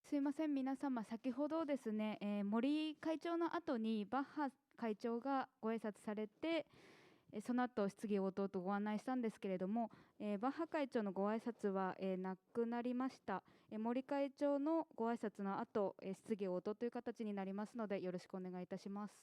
すいません、皆様、先ほどですね、森会長の後にバッハ会長がご挨拶されて、その後質疑応答とご案内したんですけれども、バッハ会長のご挨拶は、なくなりました。森会長のご挨拶の後、質疑応答という形になりますので、よろしくお願いいたします。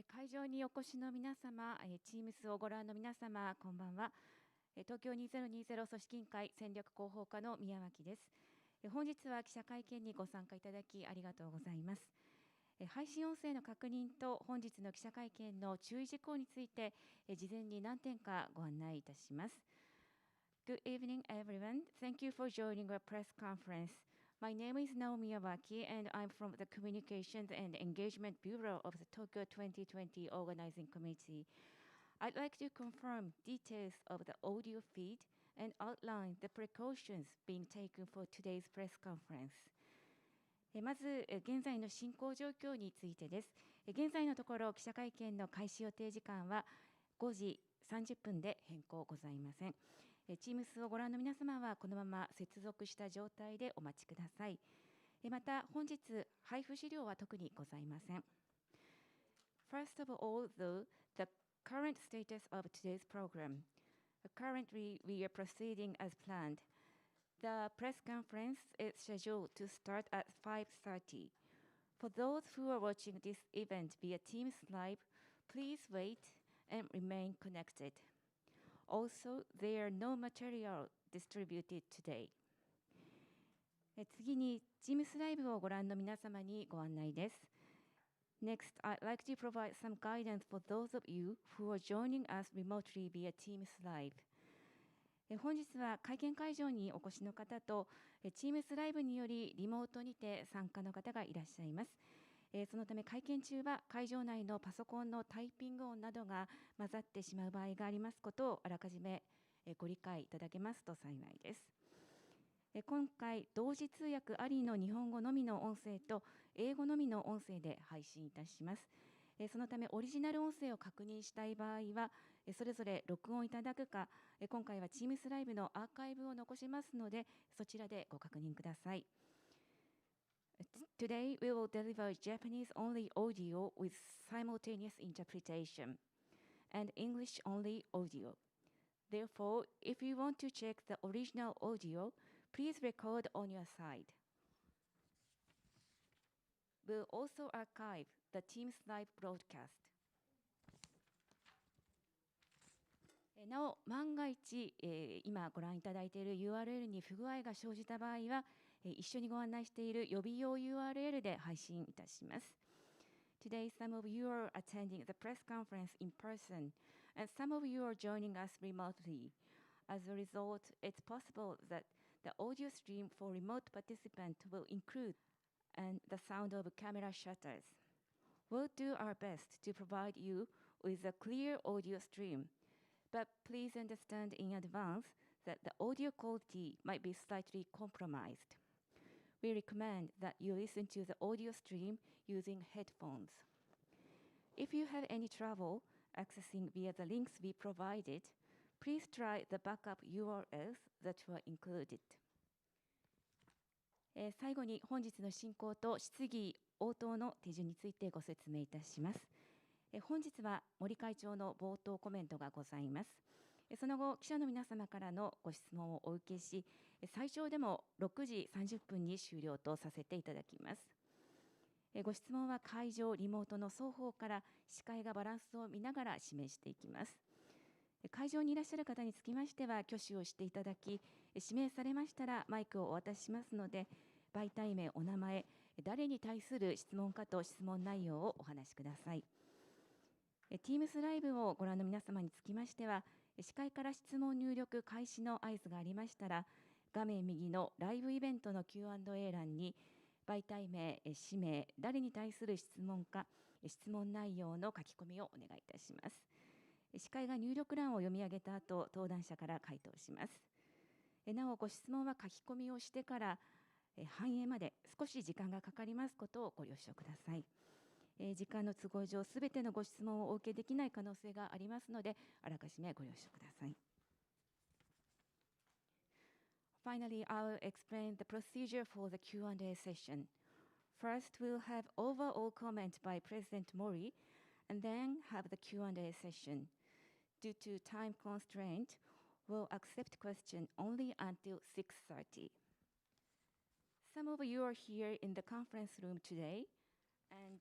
会場にお越しの皆様、Teams をご覧の皆様、こんばんは。東京2020組織委員会戦略広報課の宮脇です。本日は記者会見にご参加いただきありがとうございます。配信音声の確認と本日の記者会見の注意事項について、事前に何点かご案内いたします。Good evening, everyone. Thank you for joining our press conference. My name is Naomi Yawaki, and I'm from the Communications and Engagement Bureau of the Tokyo 2020 Organizing Committee. I'd like to confirm details of the audio feed and outline the precautions being taken for today's press conference. まず、現在の進行状況についてです。現在のところ、記者会見の開始予定時間は5時30分で変更ございません。Teams をご覧の皆様はこのまま接続した状態でお待ちください。また、本日、配布資料は特にございません。First of all, though, the current status of today's program. Currently, we are proceeding as planned. The press conference is scheduled to start at 5:30. For those who are watching this event via Teams Live, please wait and remain connected. Also, there are no material distributed today. 次に Teams ライブをご覧の皆様にご案内です。Next, I'd like to provide some guidance for those of you who are joining us remotely via Teams Live. 本日は会見会場にお越しの方と Teams ライブによりリモートにて参加の方がいらっしゃいます。そのため会見中は会場内のパソコンのタイピング音などが混ざってしまう場合がありますことをあらかじめご理解いただけますと幸いです。今回、同時通訳ありの日本語のみの音声と英語のみの音声で配信いたします。そのためオリジナル音声を確認したい場合はそれぞれ録音いただくか、今回は Teams ライブのアーカイブを残しますのでそちらでご確認ください。Today, we will deliver Japanese-only audio with simultaneous interpretation and English-only audio. Therefore, if you want to check the original audio, please record on your side. We'll also archive the Teams live broadcast. なお、万が一、今ご覧いただいている URL に不具合が生じた場合は、一緒にご案内している予備用 URL で配信いたします。Today, some of you are attending the press conference in person, and some of you are joining us remotely. As a result, it's possible that the audio stream for remote participants will include and the sound of camera shutters. We'll do our best to provide you with a clear audio stream, but please understand in advance that the audio quality might be slightly compromised. We recommend that you listen to the audio stream using headphones. If you have any trouble accessing via the links we provided, please try the backup URLs that were included. 最後に本日の進行と質疑応答の手順についてご説明いたします。本日は森会長の冒頭コメントがございます。その後、記者の皆様からのご質問をお受けし、最長でも6時30分に終了とさせていただきます。ご質問は会場、リモートの双方から司会がバランスを見ながら指名していきます。会場にいらっしゃる方につきましては挙手をしていただき、指名されましたらマイクをお渡ししますので、媒体名、お名前、誰に対する質問かと質問内容をお話しください。Teams ライブをご覧の皆様につきましては、司会から質問入力開始の合図がありましたら、画面右のライブイベントの Q&A 欄に、媒体名、氏名、誰に対する質問か、質問内容の書き込みをお願いいたします。司会が入力欄を読み上げた後、登壇者から回答します。なお、ご質問は書き込みをしてから反映まで少し時間がかかりますことをご了承ください。時間の都合上、すべてのご質問をお受けできない可能性がありますので、あらかじめご了承ください。Finally, I'll explain the procedure for the Q&A session. First, we'll have overall comment by President Mori, and then have the Q&A session. Due to time constraint, we'll accept questions only until 6:30. Some of you are here in the conference room today, and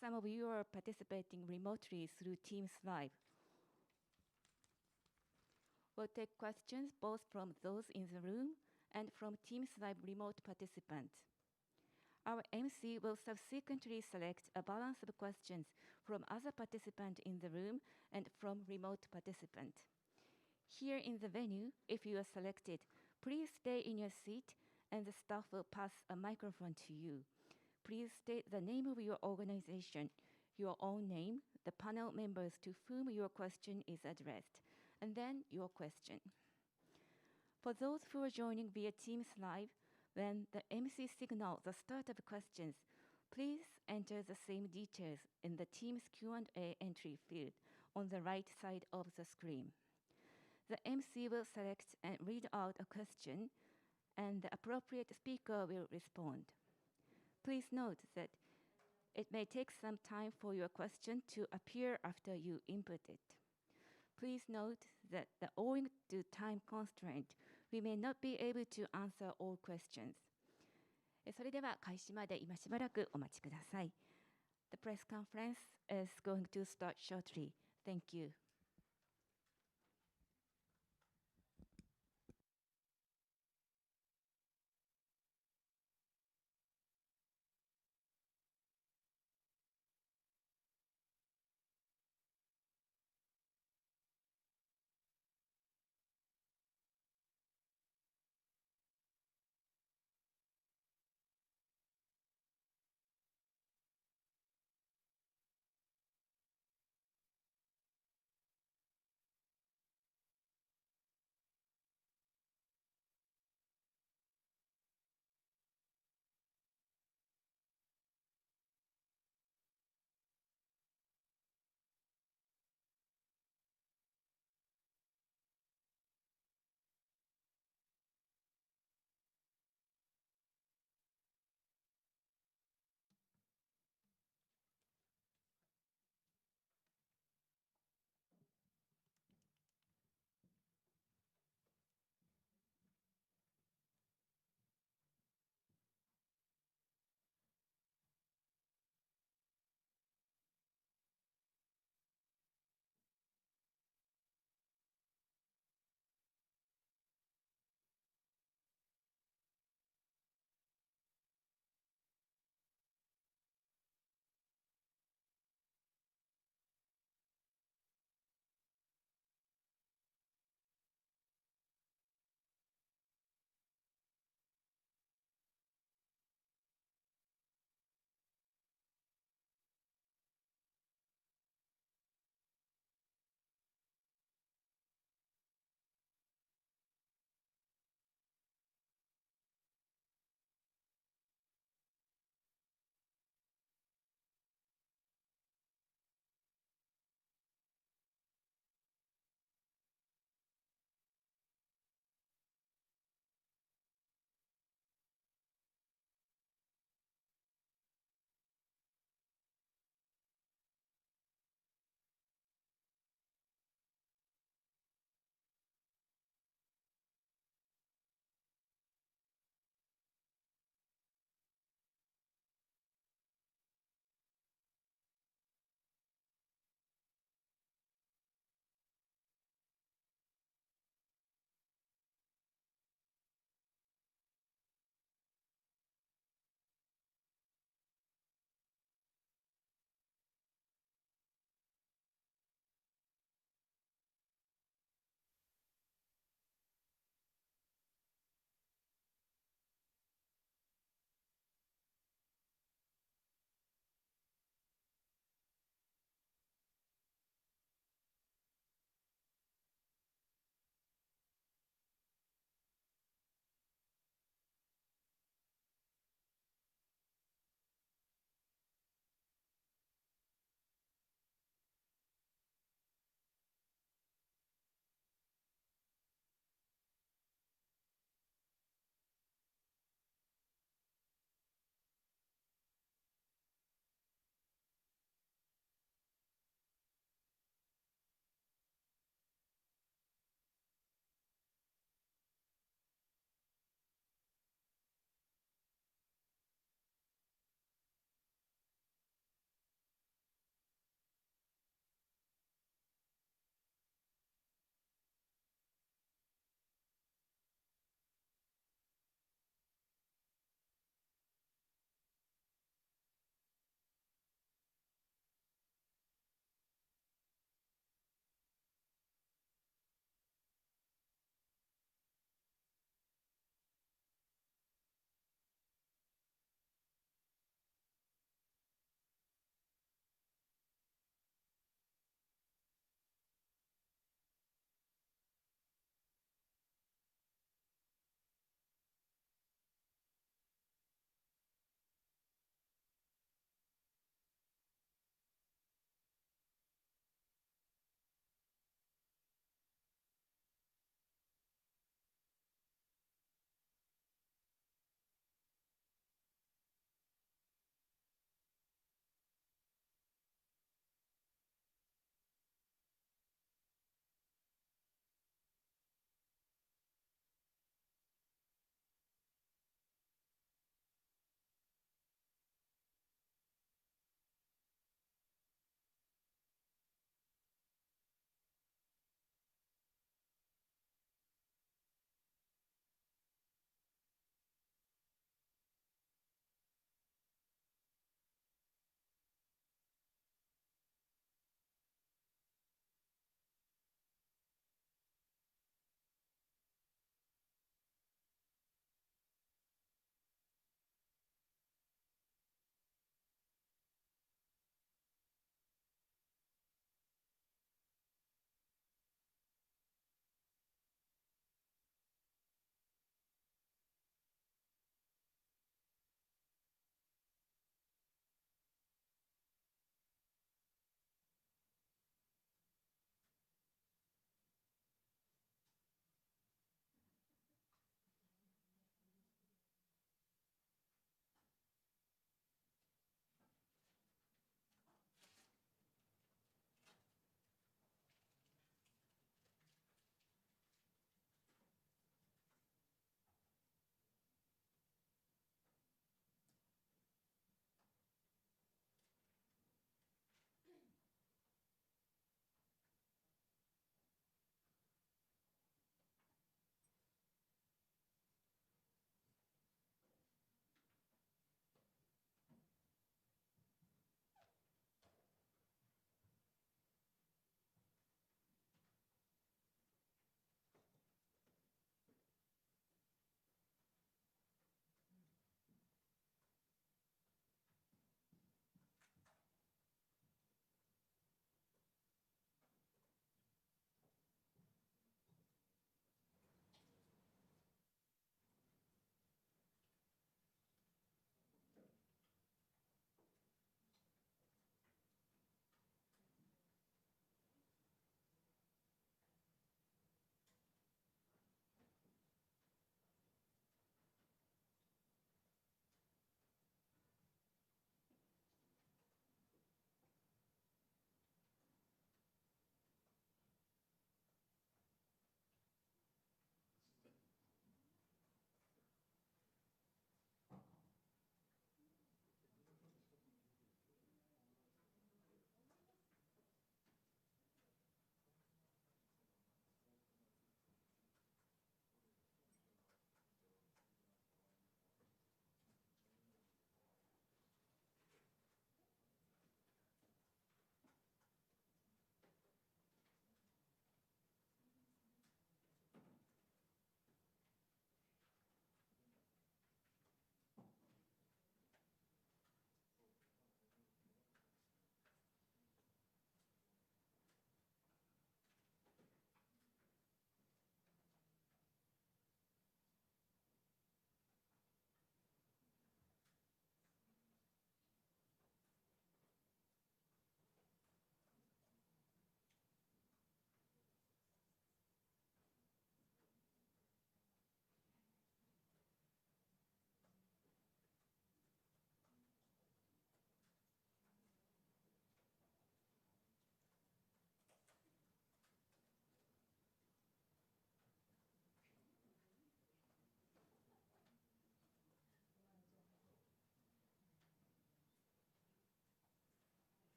some of you are participating remotely through Teams Live. We'll take questions both from those in the room and from Teams Live remote participants. Our MC will subsequently select a balance of questions from other participants in the room and from remote participants. Here in the venue, if you are selected, please stay in your seat and the staff will pass a microphone to you. Please state the name of your organization, your own name, the panel members to whom your question is addressed, and then your question. For those who are joining via Teams Live, when the MC signals the start of questions, please enter the same details in the Teams Q&A entry field on the right side of the screen. The MC will select and read out a question, and the appropriate speaker will respond. Please note that it may take some time for your question to appear after you input it. Please note that owing to time constraint, we may not be able to answer all questions. それでは開始まで今しばらくお待ちください。The press conference is going to start shortly. Thank you.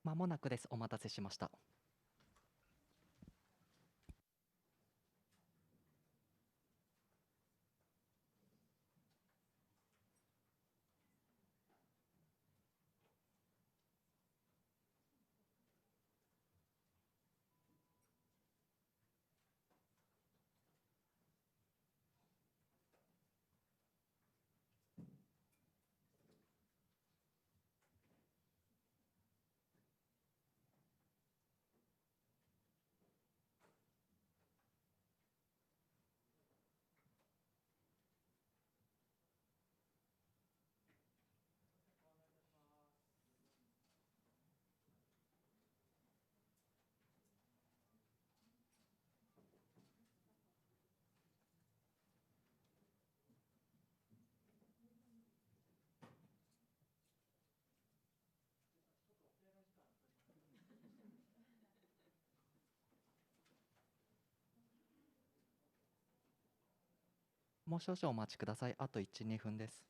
まもなくです。お待たせしました。もう少々お待ちください。あと1、2分です。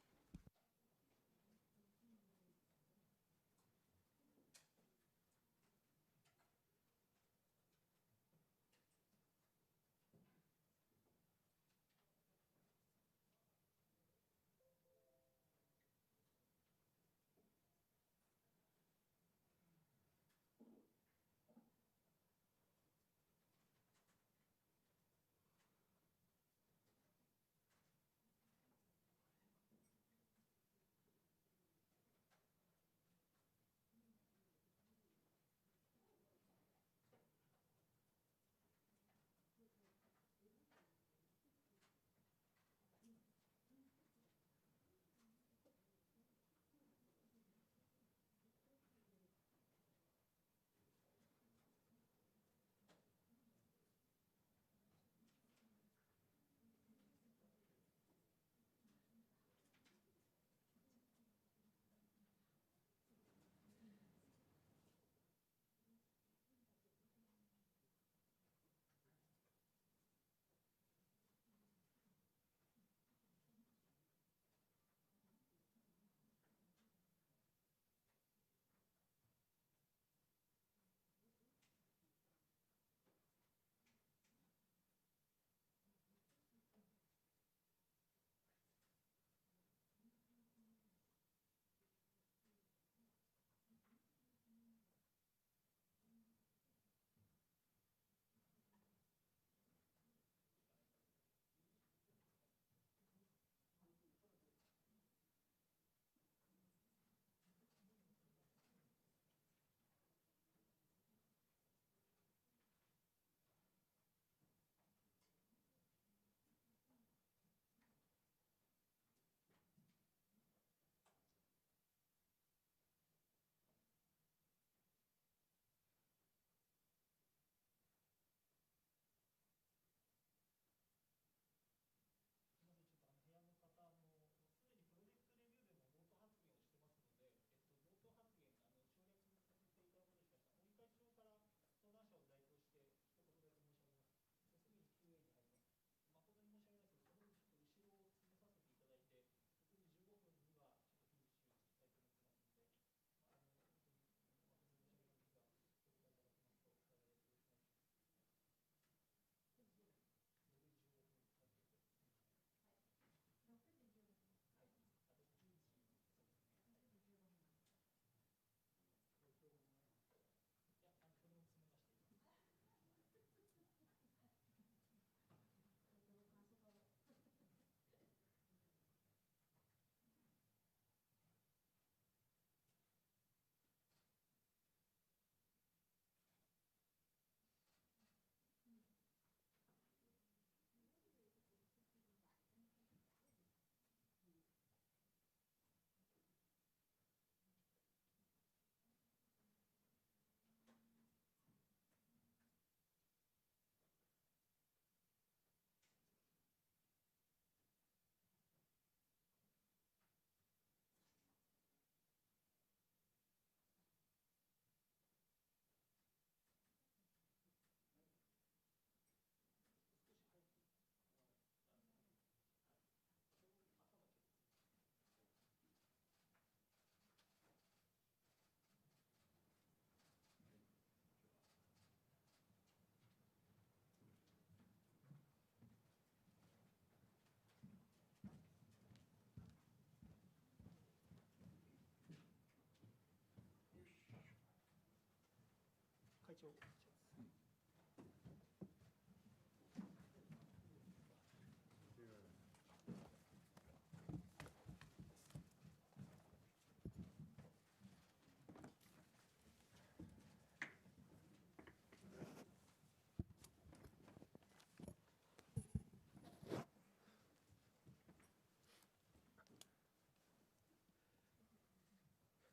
長。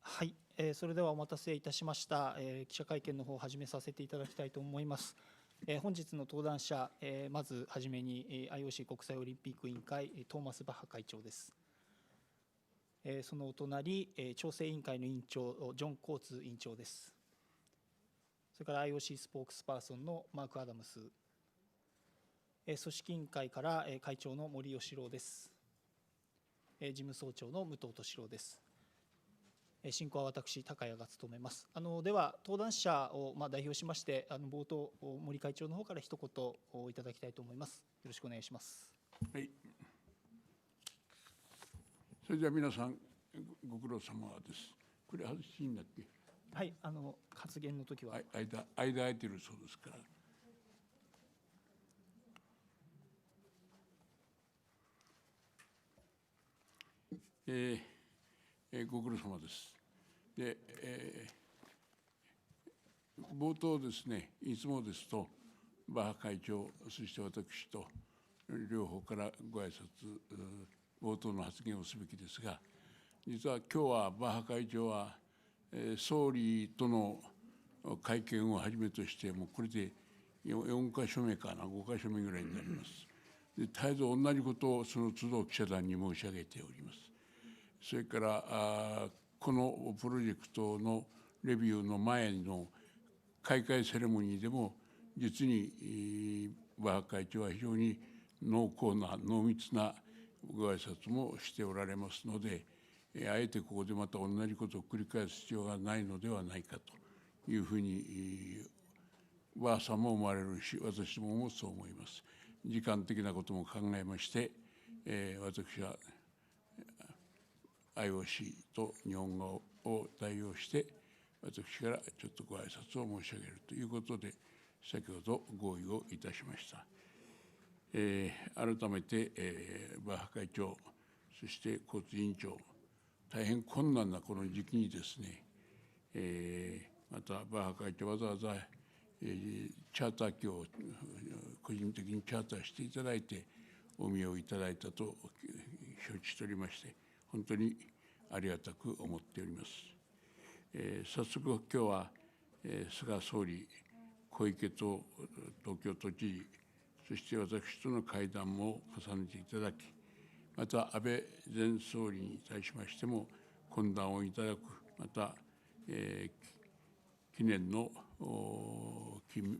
はい、それではお待たせいたしました。記者会見の方を始めさせていただきたいと思います。本日の登壇者、まずはじめに Ioc 国際オリンピック委員会トーマス・バッハ会長です。そのお隣、調整委員会の委員長ジョン・コーツ委員長です。それから Ioc スポークスパーソンのマーク・アダムス、組織委員会から会長の森喜朗です。事務総長の武藤敏郎です。進行は私、高谷が務めます。では、登壇者を代表しまして、冒頭、森会長の方から一言いただきたいと思います。よろしくお願いします。はい。それでは皆さん、ご苦労様です。これ、外しいんだっけ？はい、発言の時は。間空いてるそうですから。ご苦労様です。で、冒頭ですね、いつもですと、バッハ会長、そして私と両方からご挨拶、冒頭の発言をすべきですが、実は今日はバッハ会長は、総理との会見をはじめとして、もうこれで4か所目かな、5か所目ぐらいになります。で、絶えず同じことをその都度記者団に申し上げております。それからこのプロジェクトのレビューの前の開会セレモニーでも、実にバッハ会長は非常に濃厚な濃密なご挨拶もしておられますので、あえてここでまた同じことを繰り返す必要がないのではないかというふうにバッハさんも思われるし、私どももそう思います。時間的なことも考えまして、私はIocと日本語を代表して、私からちょっとご挨拶を申し上げるということで、先ほど合意をいたしました。改めて、バッハ会長、そして交通委員長、大変困難なこの時期にですね、またバッハ会長わざわざ、チャーター機を個人的にチャーターしていただいてお見をいただいたと承知しておりまして、本当にありがたく思っております。早速今日は、菅総理、小池と東京都知事、そして私との会談も重ねていただき、また安倍前総理に対しましても懇談をいただく、また、記念の金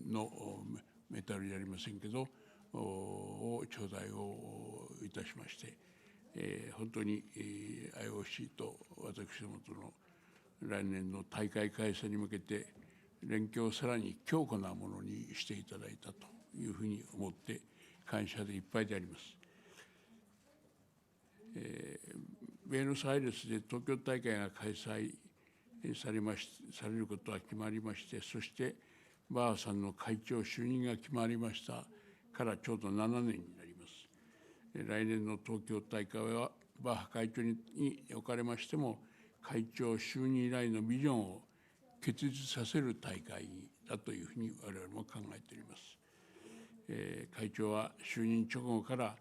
のメダルじゃありませんけど、を頂戴をいたしまして、本当に Ioc と私どもとの来年の大会開催に向けて連携をさらに強固なものにしていただいたというふうに思って感謝でいっぱいであります。ブエノスアイレスで東京大会が開催されることは決まりまして、そしてバッハさんの会長就任が決まりましたからちょうど7年になります。来年の東京大会はバッハ会長におかれましても、会長就任以来のビジョンを結実させる大会だというふうに我々も考えております。会長は就任直後から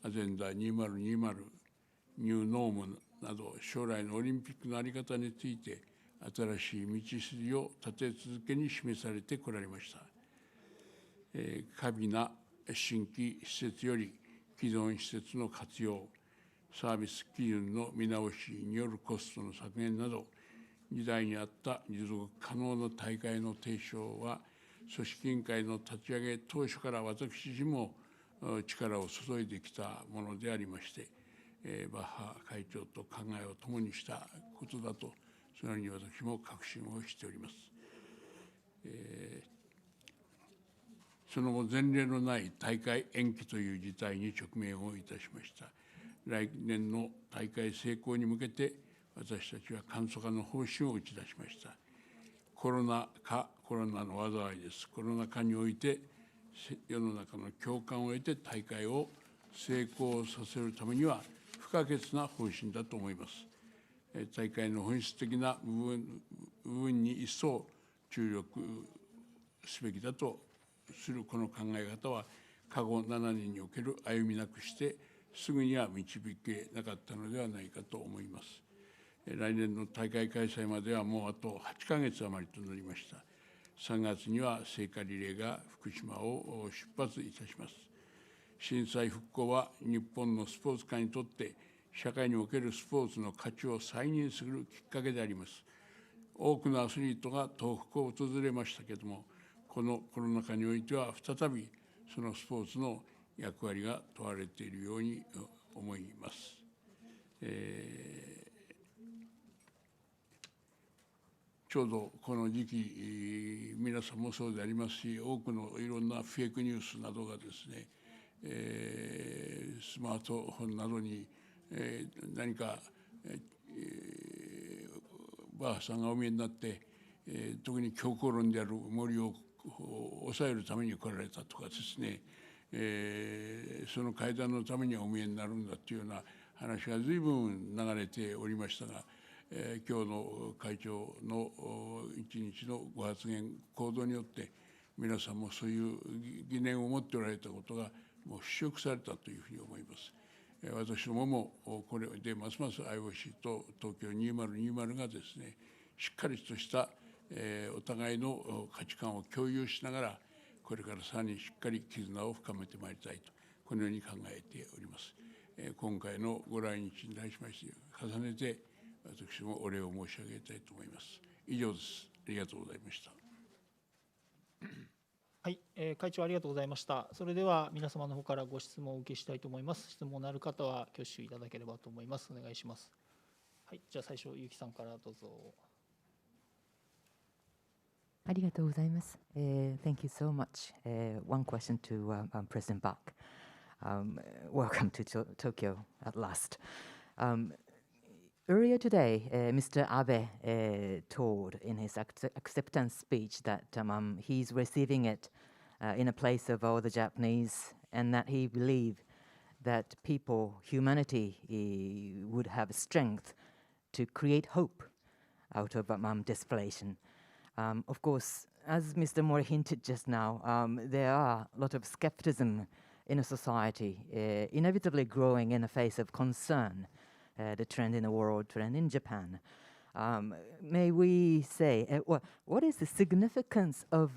アジェンダ2020、ニューノームなど将来のオリンピックの在り方について新しい道筋を立て続けに示されてこられました。過敏な新規施設より既存施設の活用、サービス基準の見直しによるコストの削減など、時代に合った持続可能な大会の提唱は、組織委員会の立ち上げ当初から私自身も力を注いできたものでありまして、バッハ会長と考えを共にしたことだと、そのように私も確信をしております。その後、前例のない大会延期という事態に直面をいたしました。来年の大会成功に向けて、私たちは簡素化の方針を打ち出しました。ココロナ禍、コロナの災いです。コロナ禍において世の中の共感を得て大会を成功させるためには不可欠な方針だと思います。大会の本質的な部分に一層注力すべきだとするこの考え方は、過去7年における歩みなくしてすぐには導けなかったのではないかと思います。来年の大会開催まではもうあと8ヶ月余りとなりました。3月には聖火リレーが福島を出発いたします。震災復興は日本のスポーツ界にとって社会におけるスポーツの価値を再認するきっかけであります。多くのアスリートが東北を訪れましたけれども、このコロナ禍においては再びそのスポーツの役割が問われているように思います。ちょうどこの時期、皆さんもそうでありますし、多くのいろんなフェイクニュースなどがですね、スマートフォンなどに、何か、バッハさんがお見えになって、特に強硬論である森を抑えるために来られたとかですね、その会談のためにお見えになるんだというような話が随分流れておりましたが、今日の会長の一日のご発言、行動によって皆さんもそういう疑念を持っておられたことがもう払拭されたというふうに思います。私どももこれでますます IOC と東京2020がですね、しっかりとしたお互いの価値観を共有しながら、これからさらにしっかり絆を深めてまいりたいと、このように考えております。今回のご来日に対しまして重ねて私もお礼を申し上げたいと思います。以上です。ありがとうございました。はい、会長ありがとうございました。それでは皆様の方からご質問をお受けしたいと思います。質問のある方は挙手いただければと思います。お願いします。はい、じゃあ最初ゆきさんからどうぞ。ありがとうございます。Thank you so much. One question to President Bach. Welcome to Tokyo at last. Earlier today, Mr. Abe told in his acceptance speech that he's receiving it in a place of all the Japanese, and that he believed that people, humanity, would have strength to create hope out of desperation. Of course, as Mr. Mori hinted just now, there are a lot of skepticism in a society, inevitably growing in the face of concern, the trend in the world, trend in Japan. May we say, what is the significance of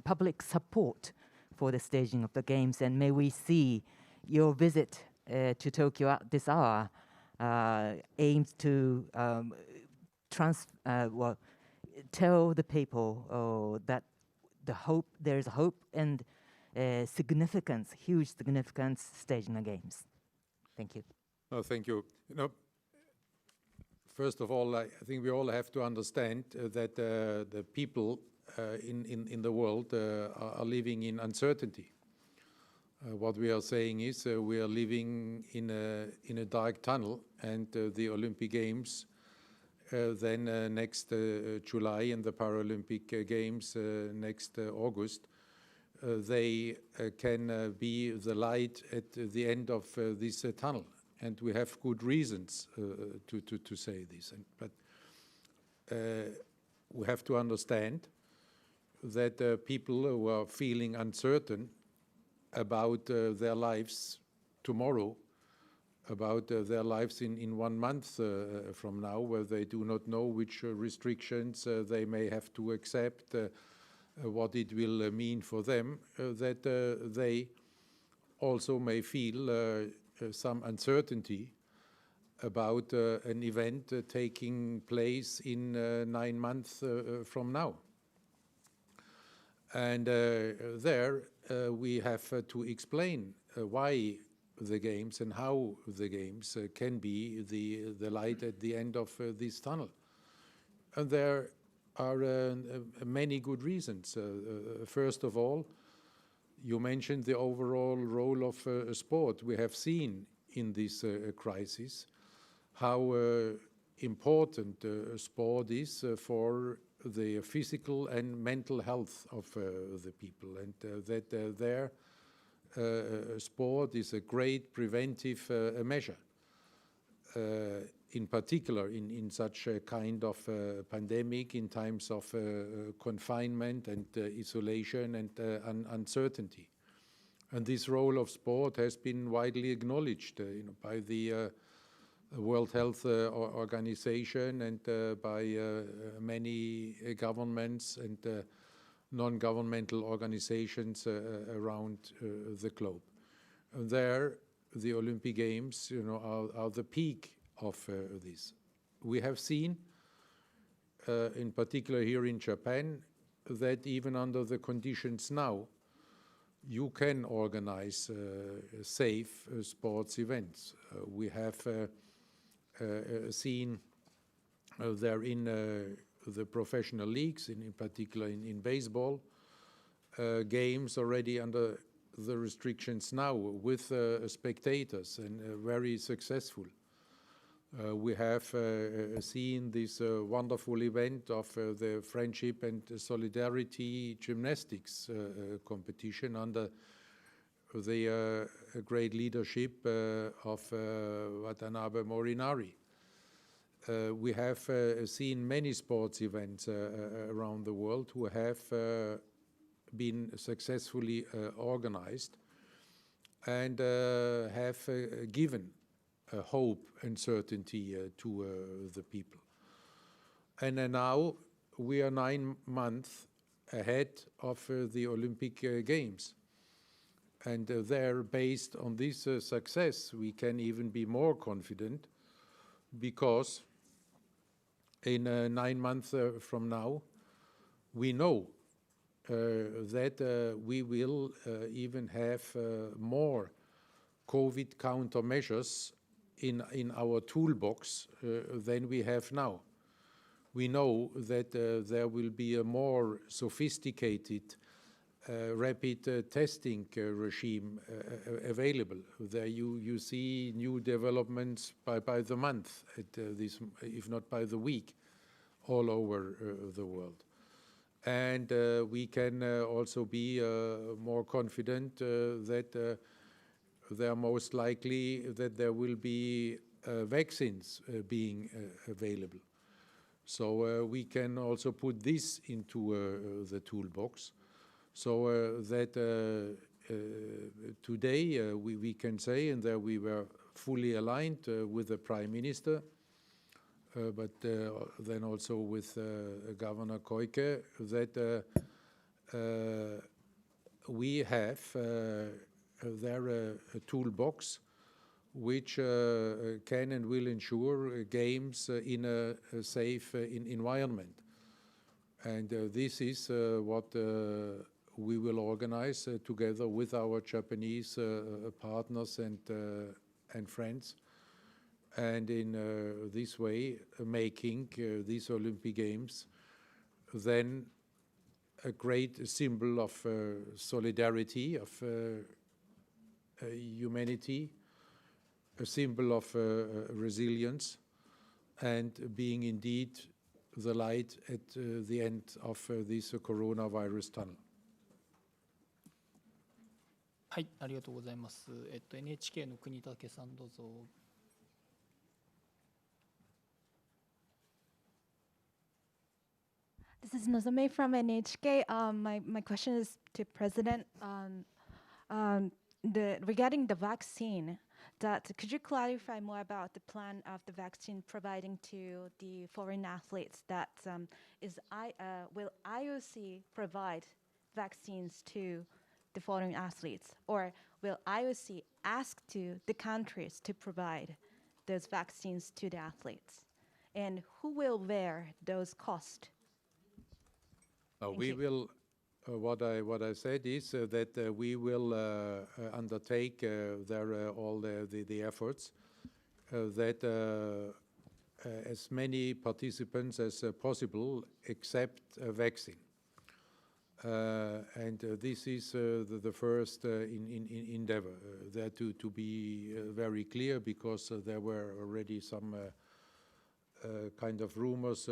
public support for the staging of the games, and may we see your visit to Tokyo at this hour aims to tell the people that there is hope and significance, huge significance staging the games. Thank you. Oh, thank you. First of all, I think we all have to understand that the people in the world are living in uncertainty. What we are saying is we are living in a dark tunnel, and the Olympic Games then next July and the Paralympic Games next August, they can be the light at the end of this tunnel. And we have good reasons to say this. But we have to understand that people who are feeling uncertain about their lives tomorrow, about their lives in 1 month from now, where they do not know which restrictions they may have to accept, what it will mean for them, that they also may feel some uncertainty about an event taking place in 9 months from now. And there we have to explain why the games and how the games can be the light at the end of this tunnel. And there are many good reasons. First of all, you mentioned the overall role of sport. We have seen in this crisis how important sport is for the physical and mental health of the people, and that their sport is a great preventive measure, in particular in such a kind of pandemic, in times of confinement and isolation and uncertainty. And this role of sport has been widely acknowledged by the World Health Organization and by many governments and non-governmental organizations around the globe. And there, the Olympic Games, are the peak of this. We have seen, in particular here in Japan, that even under the conditions now, you can organize safe sports events. We have seen there in the professional leagues, in particular in baseball, games already under the restrictions now with spectators and very successful. We have seen this wonderful event of the Friendship and Solidarity Gymnastics competition under the great leadership of Watanabe Morinari. We have seen many sports events around the world who have been successfully organized and have given hope and certainty to the people. And now we are 9 months ahead of the Olympic Games. And there, based on this success, we can even be more confident, because in 9 months from now, we know that we will even have more COVID countermeasures in our toolbox than we have now. We know that there will be a more sophisticated rapid testing regime available. There you see new developments by the month, if not by the week, all over the world. And we can also be more confident that they are most likely that there will be vaccines being available. So we can also put this into the toolbox, so that today we can say, and that we were fully aligned with the Prime Minister, but then also with Governor Koike, that we have there a toolbox which can and will ensure games in a safe environment. And this is what we will organize together with our Japanese partners and friends. And in this way, making these Olympic Games then a great symbol of solidarity, of humanity, a symbol of resilience, and being indeed the light at the end of this coronavirus tunnel. はい、ありがとうございます。NHK の国武さんどうぞ。This is Nozomi from NHK. My question is to President. Regarding the vaccine, could you clarify more about the plan of the vaccine providing to the foreign athletes? Will IOC provide vaccines to the foreign athletes, or will IOC ask to the countries to provide those vaccines to the athletes? And who will bear those costs? We will. What I said is that we will undertake all the efforts that as many participants as possible accept a vaccine. And this is the first endeavor. There to be very clear, because there were already some kind of rumors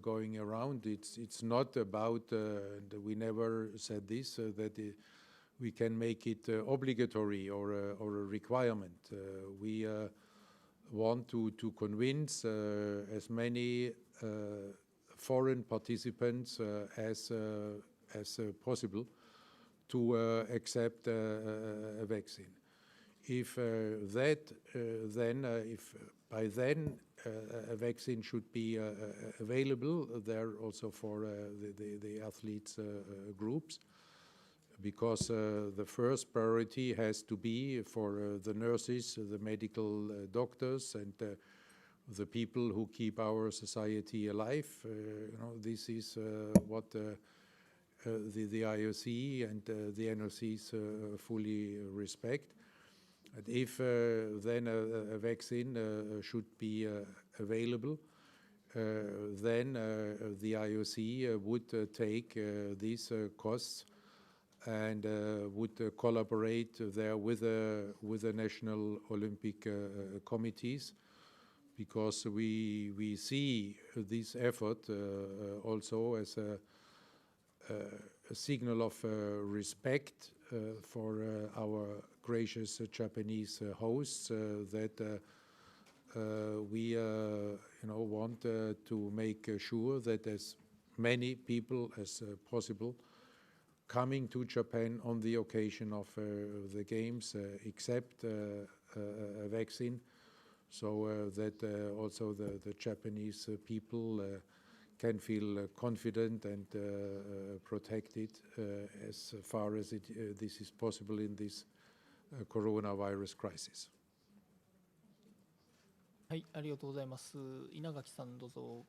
going around. It's not about, and we never said this, that we can make it obligatory or a requirement. We want to convince as many foreign participants as possible to accept a vaccine. If by then a vaccine should be available there also for the athletes groups, because the first priority has to be for the nurses, the medical doctors, and the people who keep our society alive. This is what the IOC and the NOCs fully respect. And if then a vaccine should be available, then the IOC would take these costs and would collaborate there with the national Olympic committees, because we see this effort also as a signal of respect for our gracious Japanese hosts, that we want to make sure that as many people as possible coming to Japan on the occasion of the games accept a vaccine, so that also the Japanese people can feel confident and protected as far as this is possible in this coronavirus crisis. はい、ありがとうございます。稲垣さんどうぞ。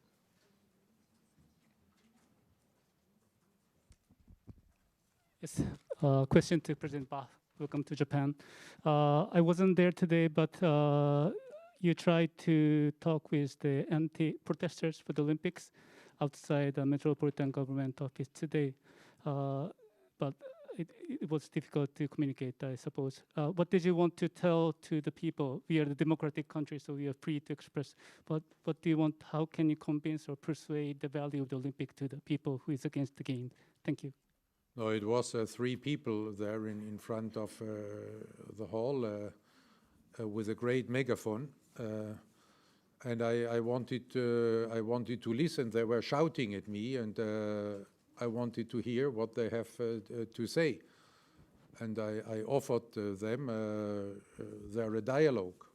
Yes, question to President Bach. Welcome to Japan. I wasn't there today, but you tried to talk with the anti-protesters for the Olympics outside the Metropolitan Government Office today, but it was difficult to communicate, I suppose. What did you want to tell to the people? We are the democratic country, so we are free to express. But what do you want? How can you convince or persuade the value of the Olympic to the people who is against the game? Thank you. No, it was 3 people there in front of the hall with a great megaphone, and I wanted to listen. They were shouting at me, and I wanted to hear what they have to say, and I offered them there a dialogue.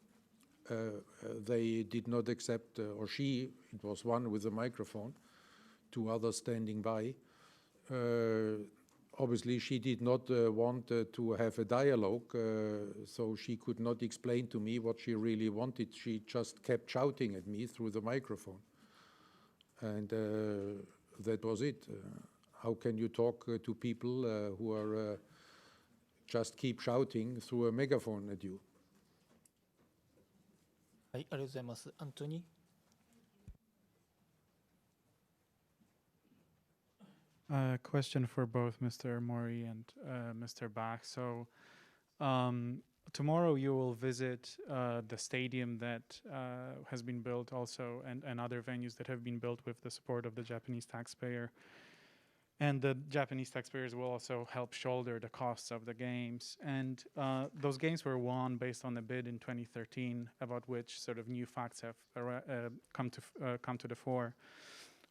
They did not accept, or she. It was one with a microphone, 2 others standing by. Obviously, she did not want to have a dialogue, so she could not explain to me what she really wanted. She just kept shouting at me through the microphone. And that was it. How can you talk to people who are just keep shouting through a megaphone at you? はい、ありがとうございます。アントニー。Question for both Mr. Mori and Mr. Bach. So tomorrow you will visit the stadium that has been built also, and other venues that have been built with the support of the Japanese taxpayer. And the Japanese taxpayers will also help shoulder the costs of the games. And those games were won based on a bid in 2013, about which sort of new facts have come to the fore.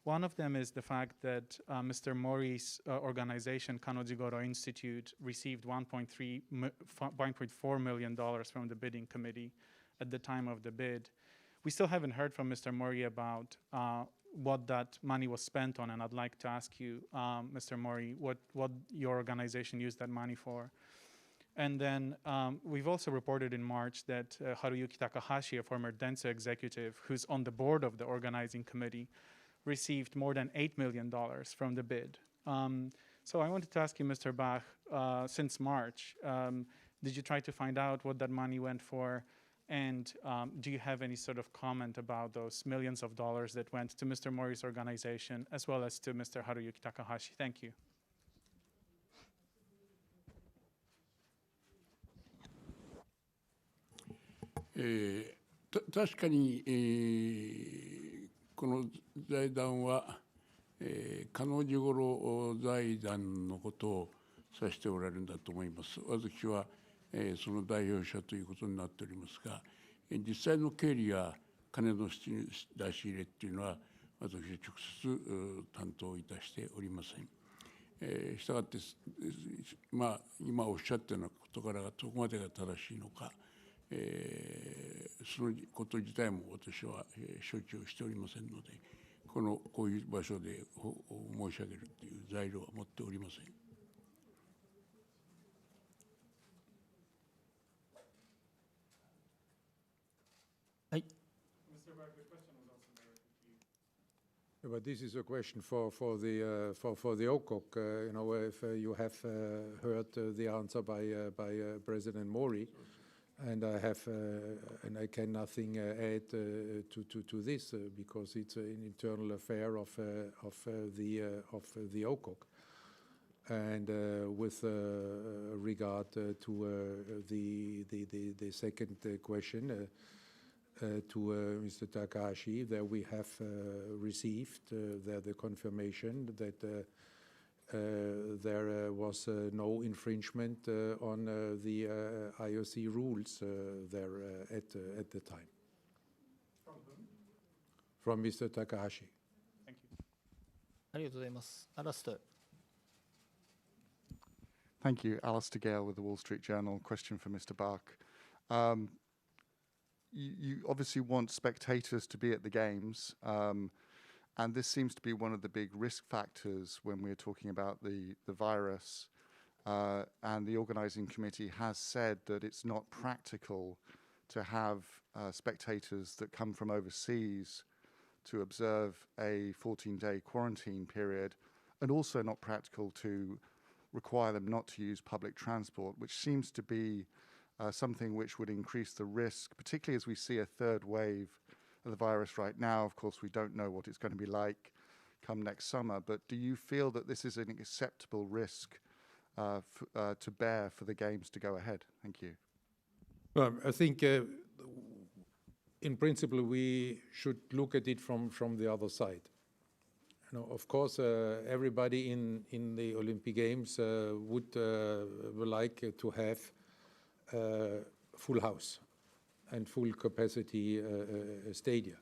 One of them is the fact that Mr. Mori's organization, Kanojigoro Institute, received $1.4 million from the bidding committee at the time of the bid. We still haven't heard from Mr. Mori about what that money was spent on, and I'd like to ask you, Mr. Mori, what your organization used that money for. And then we've also reported in March that Haruyuki Takahashi, a former Dentsu executive who's on the board of the organizing committee, received more than $8 million from the bid. So I wanted to ask you, Mr. Bach, since March, did you try to find out what that money went for? And do you have any sort of comment about those millions of dollars that went to Mr. Mori's organization as well as to Mr. Haruyuki Takahashi? Thank you. 確かに、この財団は、加納治五郎財団のことを指しておられるんだと思います。私は、その代表者ということになっておりますが、実際の経理や金の出し入れっていうのは、私は直接担当いたしておりません。したがって、今おっしゃったような事柄がどこまでが正しいのか、そのこと自体も私は承知をしておりませんので、こういう場所で申し上げるという材料は持っておりません。はい。But this is a question for the OCOC. If you have heard the answer by President Mori, and I can nothing add to this because it's an internal affair of the OCOC. And with regard to the second question. To Mr. Takahashi, that we have received the confirmation that there was no infringement on the IOC rules there at the time. From whom? From Mr. Takahashi. Thank you. ありがとうございます。アラスター。Thank you. Alistair Gale with the Wall Street Journal. Question for Mr. Bach. You obviously want spectators to be at the games, and this seems to be one of the big risk factors when we're talking about the virus. And the organising committee has said that it's not practical to have spectators that come from overseas to observe a 14-day quarantine period, and also not practical to require them not to use public transport, which seems to be something which would increase the risk, particularly as we see a third wave of the virus right now. Of course, we don't know what it's going to be like come next summer, but do you feel that this is an acceptable risk to bear for the Games to go ahead? Thank you. Well, I think in principle we should look at it from the other side. Of course, everybody in the Olympic Games would like to have full house and full capacity stadia.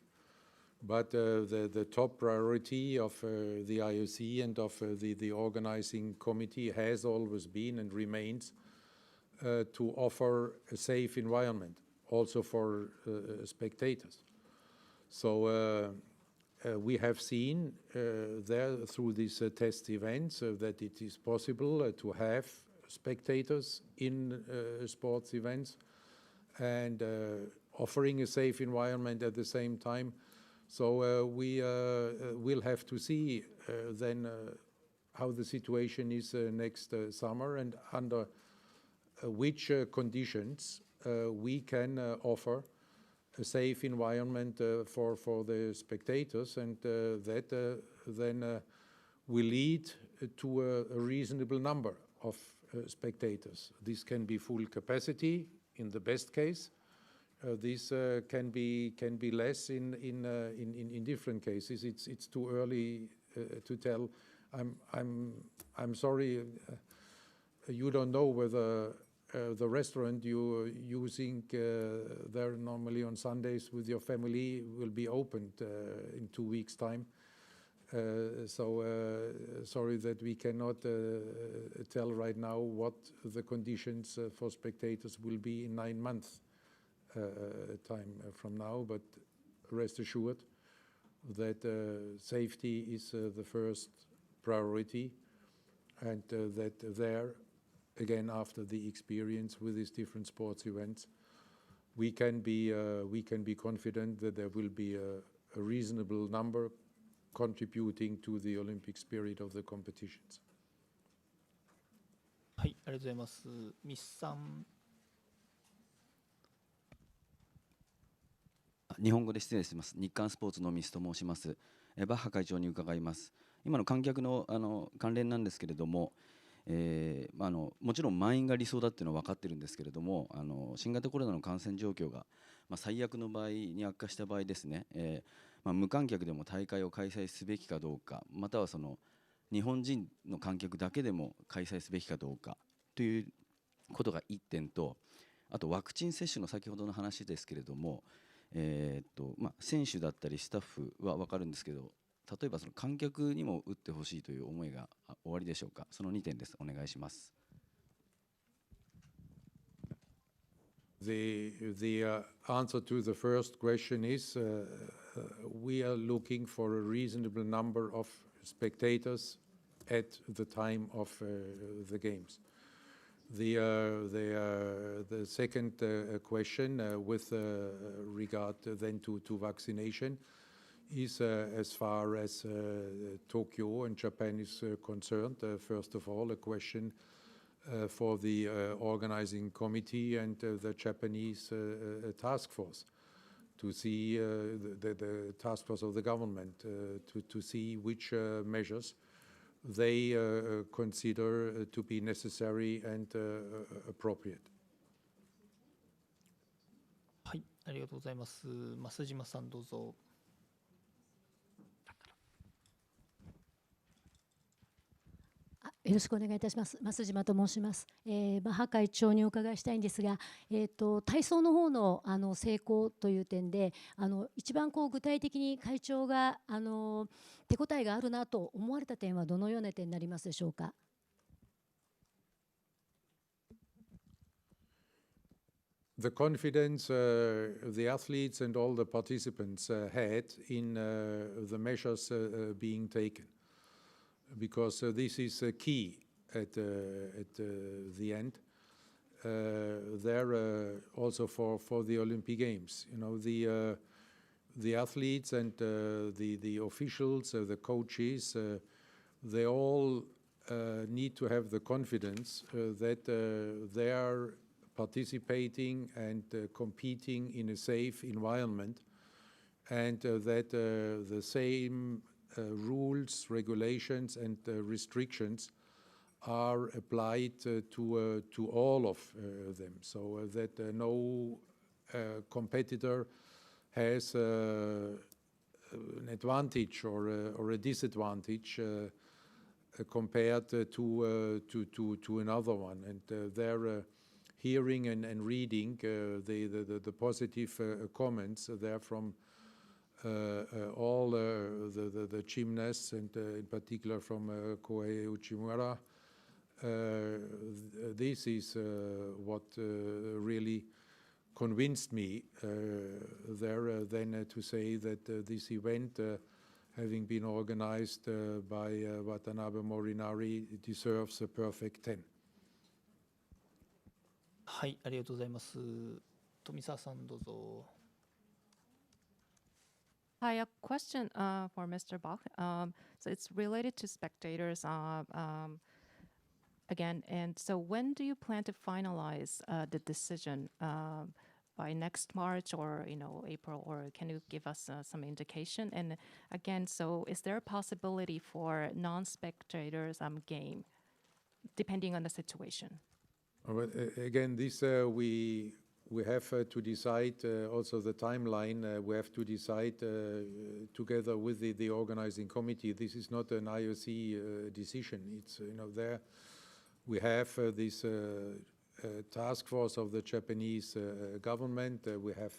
But the top priority of the IOC and of the organizing committee has always been and remains to offer a safe environment also for spectators. So we have seen there through these test events that it is possible to have spectators in sports events and offering a safe environment at the same time. So we will have to see then how the situation is next summer and under which conditions we can offer a safe environment for the spectators, and that then will lead to a reasonable number of spectators. This can be full capacity in the best case. This can be less in different cases. It's too early to tell. I'm sorry. You don't know whether the restaurant you're using there normally on Sundays with your family will be opened in 2 weeks' time. So sorry that we cannot tell right now what the conditions for spectators will be in 9 months time from now, but rest assured that safety is the first priority, and that there, again, after the experience with these different sports events, we can be confident that there will be a reasonable number contributing to the Olympic spirit of the competitions. はい、ありがとうございます。ミスさん。日本語で失礼します。日刊スポーツのミスと申します。バッハ会長に伺います。今の観客の関連なんですけれども、もちろん満員が理想だっていうのは分かってるんですけれども、新型コロナの感染状況が、最悪の場合に悪化した場合ですね、無観客でも大会を開催すべきかどうか、またはその日本人の観客だけでも開催すべきかどうかということが1点と、あとワクチン接種の先ほどの話ですけれども、選手だったりスタッフは分かるんですけど、例えばその観客にも打ってほしいという思いがおありでしょうか。その2点です。お願いします。The answer to the first question is we are looking for a reasonable number of spectators at the time of the games. The second question with regard then to vaccination is as far as Tokyo and Japan is concerned, first of all, a question for the organizing committee and the Japanese task force to see the task force of the government to see which measures they consider to be necessary and appropriate. はい、ありがとうございます。増島さんどうぞ。よろしくお願いいたします。増島と申します。バッハ会長にお伺いしたいんですが、体操の方の成功という点で、一番具体的に会長が手応えがあるなと思われた点はどのような点になりますでしょうか。The confidence the athletes and all the participants had in the measures being taken. Because this is key at the end. There also for the Olympic Games, you know, the athletes and the officials, the coaches, they all need to have the confidence that they are participating and competing in a safe environment, and that the same rules, regulations, and restrictions are applied to all of them, so that no competitor has an advantage or a disadvantage compared to another one. And they're hearing and reading the positive comments there from all the gymnasts, and in particular from Kohei Uchimura. This is what really convinced me there then to say that this event, having been organized by Watanabe Morinari, deserves a perfect 10. はい、ありがとうございます。富澤さんどうぞ。Hi, a question for Mr. Bach. So it's related to spectators again. And so when do you plan to finalize the decision? By next March or April, or can you give us some indication? And again, so is there a possibility for non-spectators game, depending on the situation? Again, this we have to decide also the timeline. We have to decide together with the organizing committee. This is not an IOC decision. It's there we have this task force of the Japanese government. We have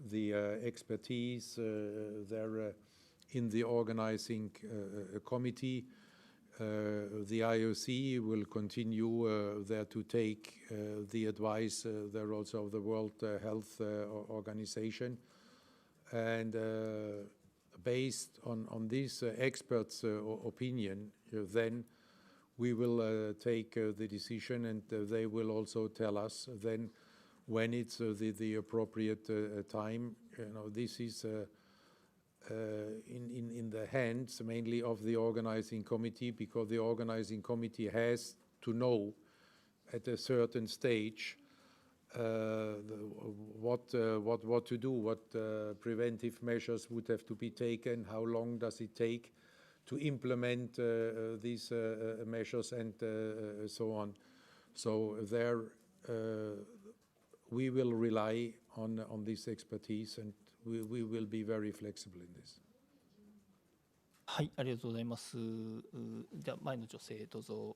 the expertise there in the organizing committee. The IOC will continue there to take the advice there also of the World Health Organization, and based on this experts' opinion, then we will take the decision, and they will also tell us then when it's the appropriate time. This is in the hands mainly of the organizing committee, because the organizing committee has to know at a certain stage what to do, what preventive measures would have to be taken, how long does it take to implement these measures, and so on. So there we will rely on this expertise, and we will be very flexible in this. はい、ありがとうございます。では前の女性どうぞ。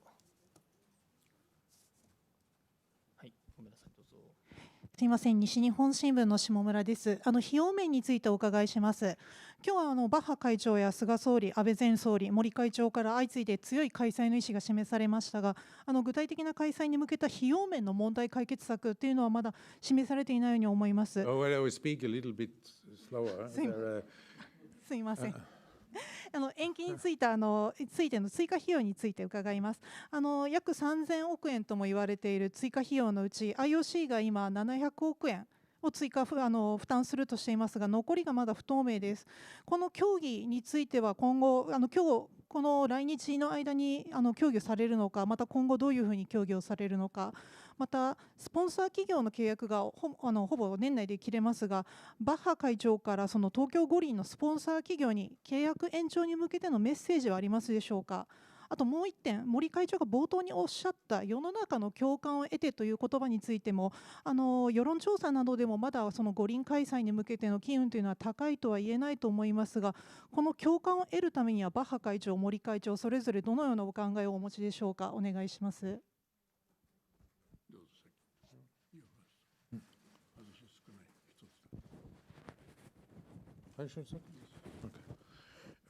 はい、ごめんなさい、どうぞ。すみません、西日本新聞の下村です。費用面についてお伺いします。今日はバッハ会長や菅総理、安倍前総理、森会長から相次いで強い開催の意思が示されましたが、具体的な開催に向けた費用面の問題解決策というのはまだ示されていないように思います。Oh, well, I will speak a little bit slower. すみません。延期についての追加費用について伺います。約3000億円とも言われている追加費用のうち IOC が今700億円を追加負担するとしていますが、残りがまだ不透明です。この協議については今後今日この来日の間に協議されるのか、また今後どういうふうに協議をされるのか、またスポンサー企業の契約がほぼ年内で切れますが、バッハ会長からその東京五輪のスポンサー企業に契約延長に向けてのメッセージはありますでしょうか。あともう一点、森会長が冒頭におっしゃった世の中の共感を得てという言葉についても、世論調査などでもまだその五輪開催に向けての機運というのは高いとは言えないと思いますが、この共感を得るためにはバッハ会長、森会長それぞれどのようなお考えをお持ちでしょうか。お願いします。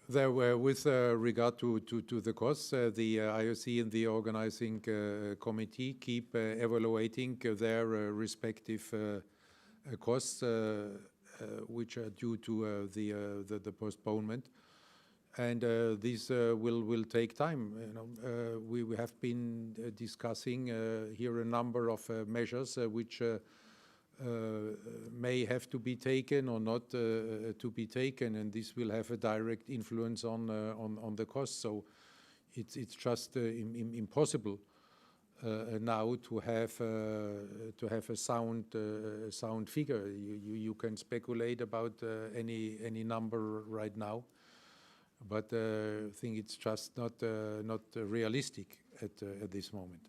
There were, with regard to the costs, the IOC and the organizing committee keep evaluating their respective costs, which are due to the postponement, and this will take time. We have been discussing here a number of measures which may have to be taken or not to be taken, and this will have a direct influence on the cost. So it's just impossible now to have a sound figure. You can speculate about any number right now, but I think it's just not realistic at this moment.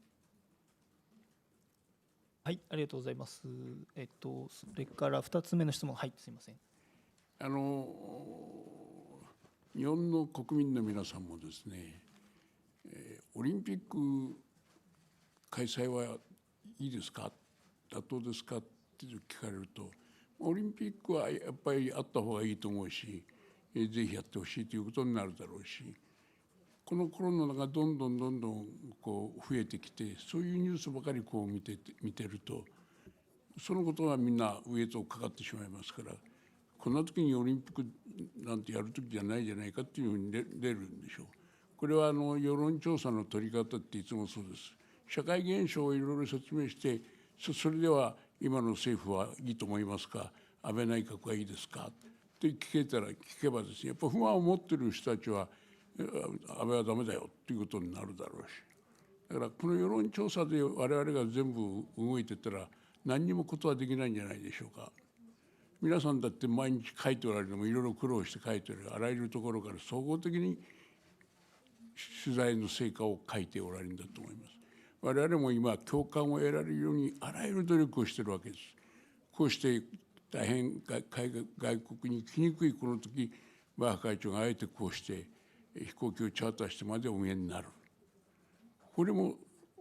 はい、ありがとうございます。それから2つ目の質問、はい、すみません。日本の国民の皆さんもですね、オリンピック開催はいいですか、妥当ですかって聞かれると、オリンピックはやっぱりあった方がいいと思うし、ぜひやってほしいということになるだろうし、このコロナがどんどんこう増えてきて、そういうニュースばかりこう見てると、そのことがみんな上とかかってしまいますから、こんな時にオリンピックなんてやる時じゃないじゃないかっていうふうに出るんでしょう。これは世論調査の取り方っていつもそうです。社会現象をいろいろ説明して、それでは今の政府はいいと思いますか、安倍内閣はいいですかって聞けばですね、やっぱ不安を持っている人たちは安倍はダメだよということになるだろうし、だからこの世論調査で我々が全部動いてたら何にもことはできないんじゃないでしょうか。皆さんだって毎日書いておられるのもいろいろ苦労して書いておられる、あらゆるところから総合的に取材の成果を書いておられるんだと思います。我々も今共感を得られるようにあらゆる努力をしているわけです。こうして大変外国に来にくいこの時、バッハ会長があえてこうして飛行機をチャーターしてまでお見えになる。これも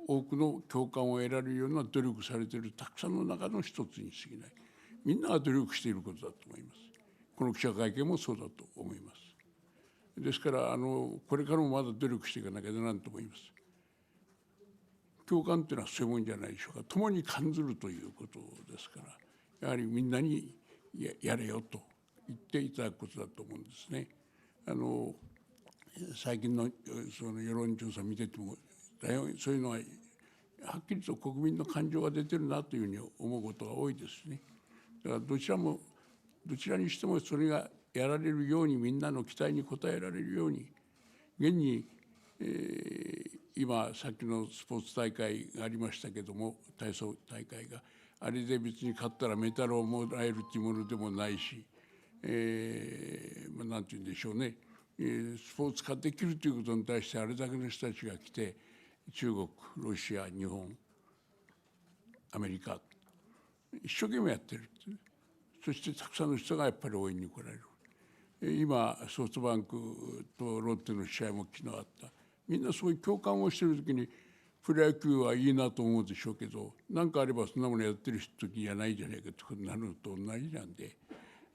多くの共感を得られるような努力されているたくさんの中の一つに過ぎない。みんなが努力していることだと思います。この記者会見もそうだと思います。ですからこれからもまだ努力していかなきゃならんと思います。共感というのはそういうもんじゃないでしょうか。共に感ずるということですから、やはりみんなに やれよと言っていただくことだと思うんですね。最近のその世論調査を見てても大変そういうのははっきりと国民の感情が出てるなというふうに思うことが多いですね。だからどちらにしてもそれがやられるように、みんなの期待に応えられるように、現に、今さっきのスポーツ大会がありましたけども、体操大会があれで別に勝ったらメダルをもらえるというものでもないし、なんて言うんでしょうね、スポーツ化できるということに対してあれだけの人たちが来て、中国、ロシア、日本、アメリカ一生懸命やってる。そしてたくさんの人がやっぱり応援に来られる。今ソフトバンクとロッテの試合も昨日あった。みんなそういう共感をしている時にプロ野球はいいなと思うでしょうけど、何かあればそんなものやってる時じゃないじゃないかとなるのと同じなんで、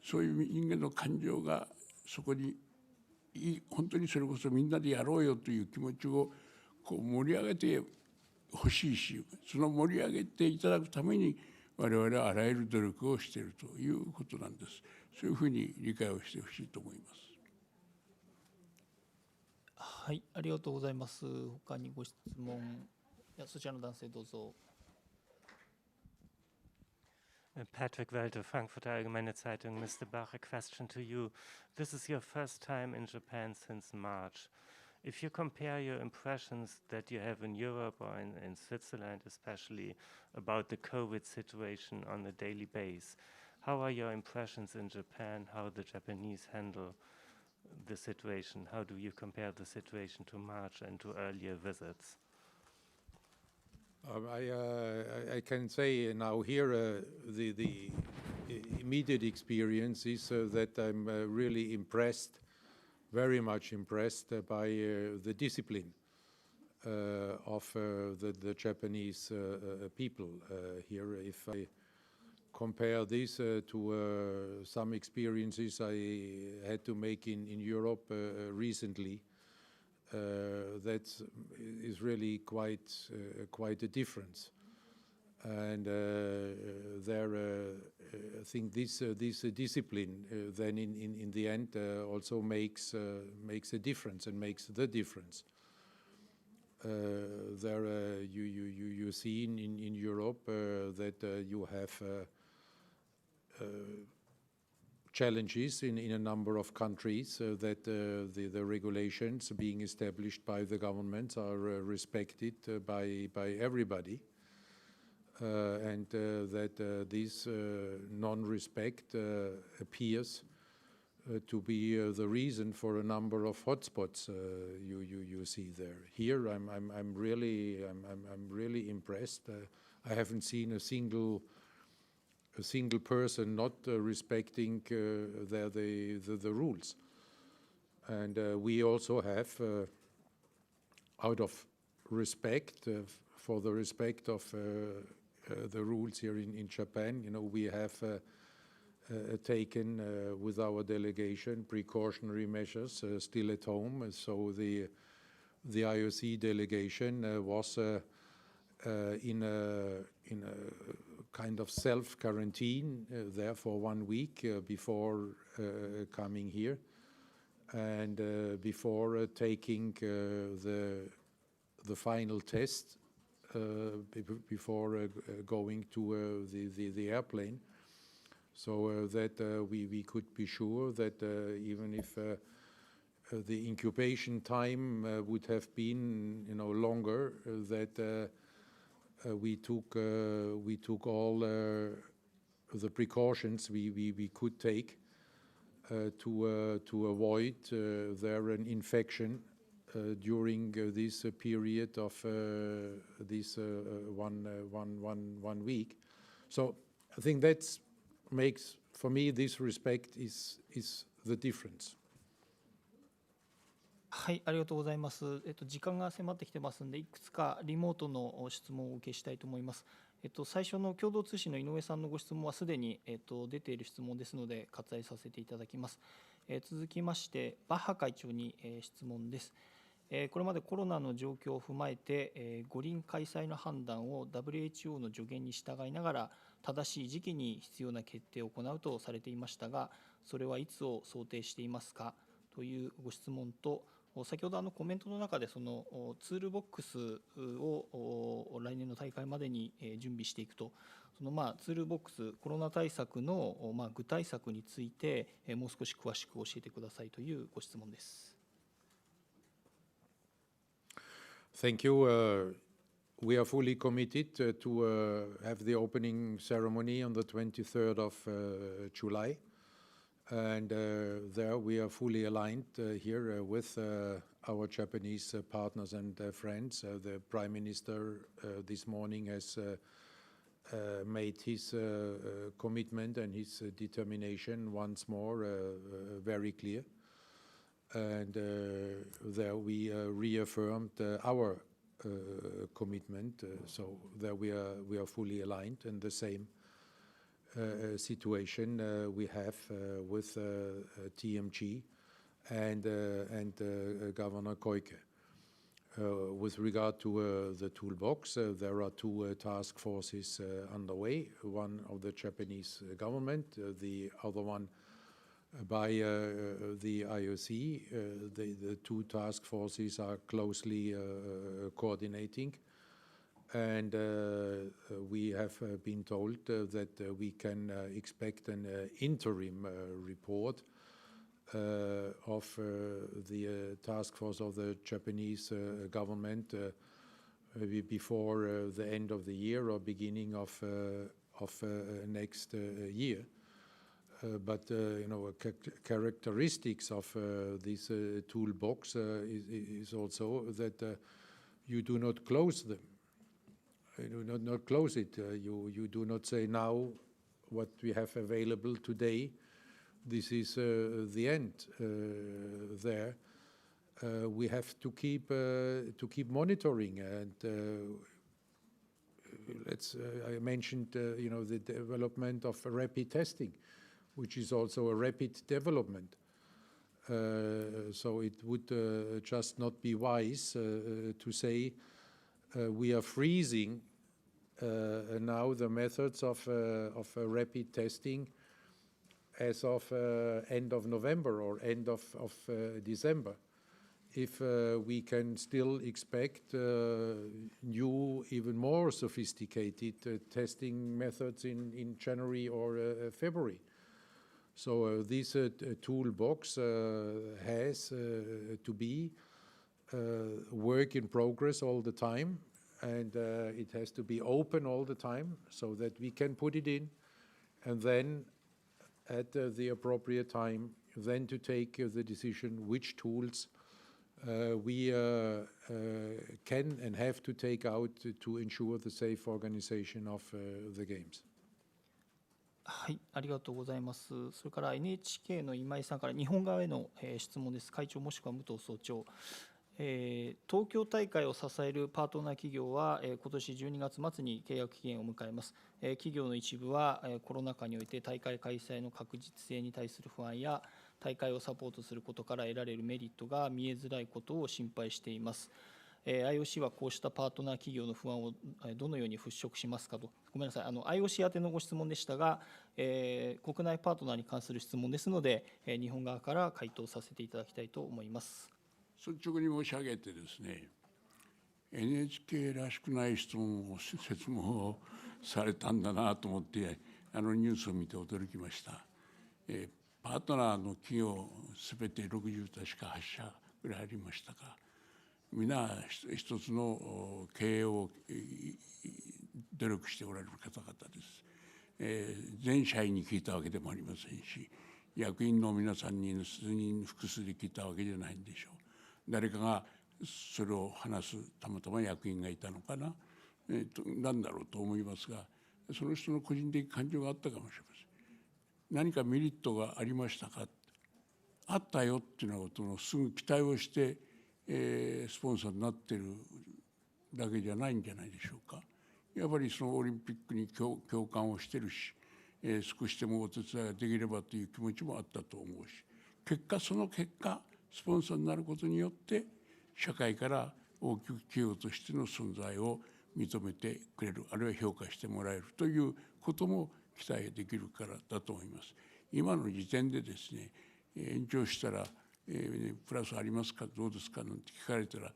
そういう人間の感情がそこに本当にそれこそみんなでやろうよという気持ちをこう盛り上げてほしいし、その盛り上げていただくために我々はあらゆる努力をしているということなんです。そういうふうに理解をしてほしいと思います。はい、ありがとうございます。他にご質問、そちらの男性どうぞ。Patrick Welter, Frankfurter Allgemeine Zeitung. Mr. Bach, a question to you. This is your first time in Japan since March. If you compare your impressions that you have in Europe or in Switzerland, especially about the COVID situation on a daily basis, how are your impressions in Japan, how the Japanese handle the situation? How do you compare the situation to March and to earlier visits? I can say now here the immediate experience is that I'm really impressed, very much impressed by the discipline of the Japanese people here. If I compare this to some experiences I had to make in Europe recently, that is really quite a difference. And I think this discipline then in the end also makes a difference and makes the difference. You see in Europe that you have challenges in a number of countries that the regulations being established by the governments are respected by everybody, and that this non-respect appears to be the reason for a number of hotspots you see there. Here I'm really impressed. I haven't seen a single person not respecting the rules. And we also have, out of respect for the respect of the rules here in Japan, we have taken with our delegation precautionary measures still at home. So the IOC delegation was in a kind of self-quarantine there for 1 week before coming here, and before taking the final test before going to the airplane, so that we could be sure that even if the incubation time would have been longer, that we took all the precautions we could take to avoid an infection during this period of this one week. So I think that makes, for me, this respect is the difference. はい、ありがとうございます。時間が迫ってきてますので、いくつかリモートの質問をお受けしたいと思います。最初の共同通信の井上さんのご質問はすでに、出ている質問ですので割愛させていただきます。続きましてバッハ会長に、質問です。これまでコロナの状況を踏まえて、五輪開催の判断を WHO の助言に従いながら正しい時期に必要な決定を行うとされていましたが、それはいつを想定していますかというご質問と、先ほどコメントの中でそのツールボックスを来年の大会までに準備していくと、そのツールボックス、コロナ対策の具体策についてもう少し詳しく教えてくださいというご質問です。Thank you. We are fully committed to have the opening ceremony on the 23rd of July. And there we are fully aligned here with our Japanese partners and friends. The Prime Minister this morning has made his commitment and his determination once more very clear. And there we reaffirmed our commitment. So there we are fully aligned, and the same situation we have with TMG and Governor Koike. With regard to the toolbox, there are two task forces underway, one of the Japanese government, the other one by the IOC. The two task forces are closely coordinating, and we have been told that we can expect an interim report of the task force of the Japanese government maybe before the end of the year or beginning of next year. But you know, characteristics of this toolbox is also that you do not close them. You do not close it. You do not say now what we have available today. This is the end there. We have to keep monitoring, and I mentioned you know, the development of rapid testing, which is also a rapid development. So it would just not be wise to say we are freezing now the methods of rapid testing as of end of November or end of December. If we can still expect new, even more sophisticated testing methods in January or February. So this toolbox has to be work in progress all the time, and it has to be open all the time so that we can put it in, and then at the appropriate time, then to take the decision which tools we can and have to take out to ensure the safe organization of the games. はい、ありがとうございます。それから NHK の今井さんから日本側への質問です。会長もしくは武藤総長。東京大会を支えるパートナー企業は今年12月末に契約期限を迎えます。企業の一部はコロナ禍において大会開催の確実性に対する不安や大会をサポートすることから得られるメリットが見えづらいことを心配しています。IOC はこうしたパートナー企業の不安をどのように払拭しますかと。ごめんなさい、IOC 宛てのご質問でしたが、国内パートナーに関する質問ですので、日本側から回答させていただきたいと思います。率直に申し上げてですね、NHK らしくない質問を説問をされたんだなと思ってニュースを見て驚きました。パートナーの企業すべて60確か8社ぐらいありましたが、皆一つの経営を努力しておられる方々です。全社員に聞いたわけでもありませんし、役員の皆さんに数人複数で聞いたわけじゃないんでしょう。誰かがそれを話すたまたま役員がいたのかな、なんだろうと思いますが、その人の個人的感情があったかもしれません。何かメリットがありましたか、あったよっていうようなことのすぐ期待をして、スポンサーになっているだけじゃないんじゃないでしょうか。やっぱりそのオリンピックに共感をしてるし、少しでもお手伝いができればという気持ちもあったと思うし、その結果スポンサーになることによって社会から大きく企業としての存在を認めてくれる、あるいは評価してもらえるということも期待できるからだと思います。今の時点でですね、延長したら、プラスありますか、どうですかなんて聞かれたら、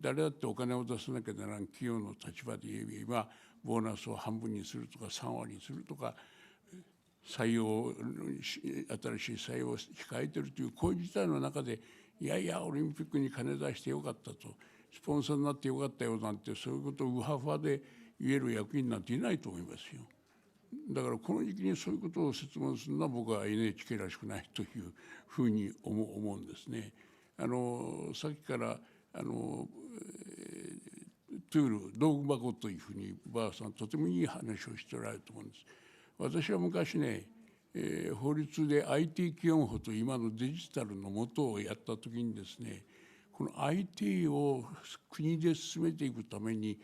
誰だってお金を出さなきゃならん企業の立場で言えば、ボーナスを半分にするとか3割にするとか、新しい採用を控えているというこういう事態の中で、いやいやオリンピックに金出してよかったと、スポンサーになってよかったよなんて、そういうことをウハウハで言える役員なんていないと思いますよ。だからこの時期にそういうことを説問するのは僕は NHK らしくないというふうに思うんですね。さっきからトゥール、道具箱というふうにバーさんとてもいい話をしておられると思うんです。私は昔ね、法律で IT 基本法と今のデジタルの元をやったときにですね、この IT を国で進めていくために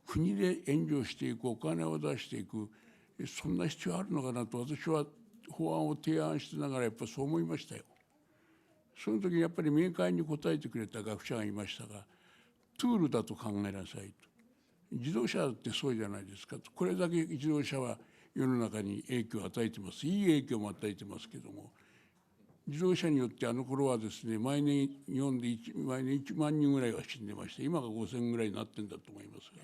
国で援助していく、お金を出していく、そんな必要あるのかなと私は法案を提案しながらやっぱりそう思いましたよ。その時にやっぱり明快に答えてくれた学者がいましたが、ツールだと考えなさいと。自動車だってそうじゃないですかと。これだけ自動車は世の中に影響を与えてます。いい影響も与えてますけども、自動車によってあの頃はですね、毎年日本で毎年1万人ぐらいは死んでまして、今が5000ぐらいになってるんだと思いますが、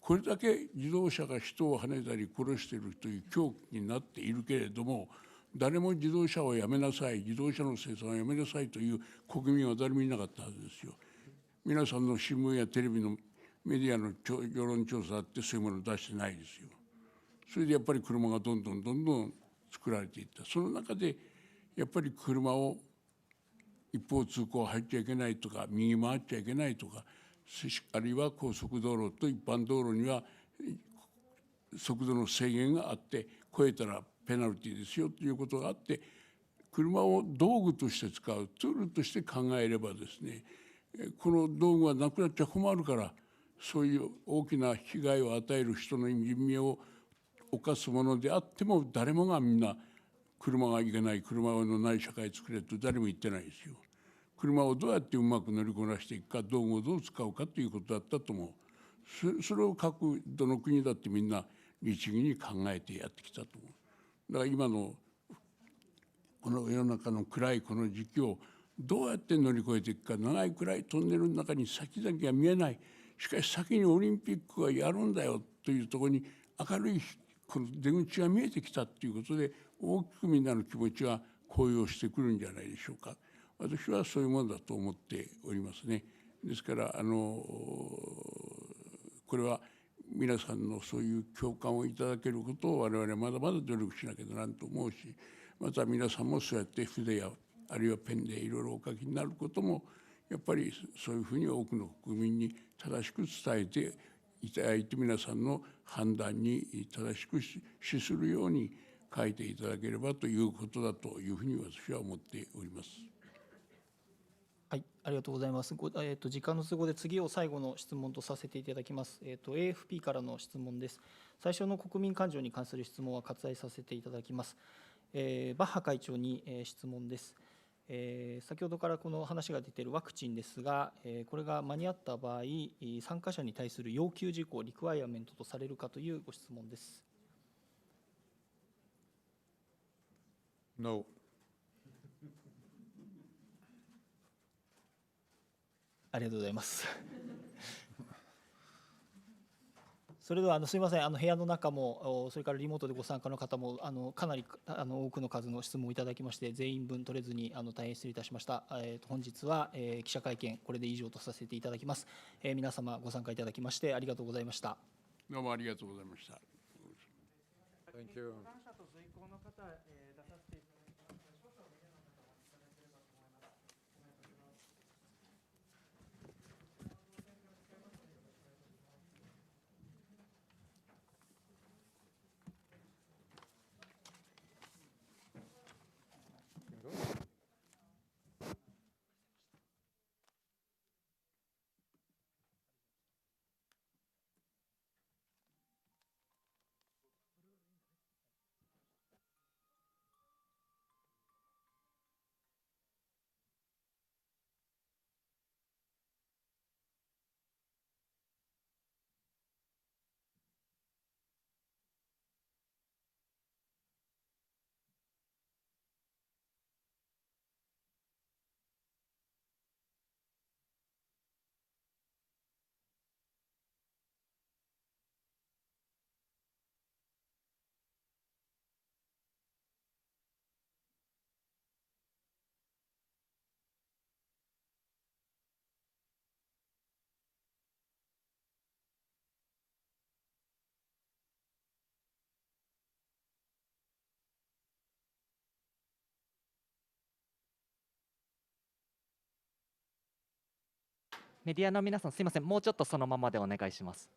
これだけ自動車が人をはねたり殺しているという狂気になっているけれども、誰も自動車をやめなさい、自動車の生産をやめなさいという国民は誰もいなかったはずですよ。皆さんの新聞やテレビのメディアの世論調査だってそういうものを出してないですよ。それでやっぱり車がどんどん作られていった。その中でやっぱり車を一方通行入っちゃいけないとか、右回っちゃいけないとか、あるいは高速道路と一般道路には速度の制限があって、超えたらペナルティーですよということがあって、車を道具として使う、ツールとして考えればですね、この道具がなくなっちゃ困るから、そういう大きな被害を与える人の人命を犯すものであっても、誰もがみんな車がいけない、車のない社会作れと誰も言ってないですよ。車をどうやってうまく乗りこなしていくか、道具をどう使うかということだったと思う。それを各どの国だってみんな律儀に考えてやってきたと思う。だから今のこの世の中の暗いこの時期をどうやって乗り越えていくか、長い暗いトンネルの中に先々が見えない。しかし先にオリンピックはやるんだよというところに明るいこの出口が見えてきたということで、大きくみんなの気持ちが高揚してくるんじゃないでしょうか。私はそういうものだと思っておりますね。ですからこれは皆さんのそういう共感をいただけることを我々まだまだ努力しなきゃならんと思うし、また皆さんもそうやって筆やあるいはペンでいろいろお書きになることも、やっぱりそういうふうに多くの国民に正しく伝えていただいて、皆さんの判断に正しく資するように書いていただければということだというふうに私は思っております。はい、ありがとうございます。時間の都合で次を最後の質問とさせていただきます。AFP からの質問です。最初の国民感情に関する質問は割愛させていただきます。バッハ会長に質問です。先ほどからこの話が出ているワクチンですが、これが間に合った場合、参加者に対する要求事項、リクワイアメントとされるかというご質問です。No. ありがとうございます。それではすみません、部屋の中も、それからリモートでご参加の方もかなり多くの数の質問をいただきまして、全員分取れずに大変失礼いたしました。本日は記者会見、これで以上とさせていただきます。皆様ご参加いただきましてありがとうございました。どうもありがとうございました。Thank you. メディアの皆さん、すいません、もうちょっとそのままでお願いします。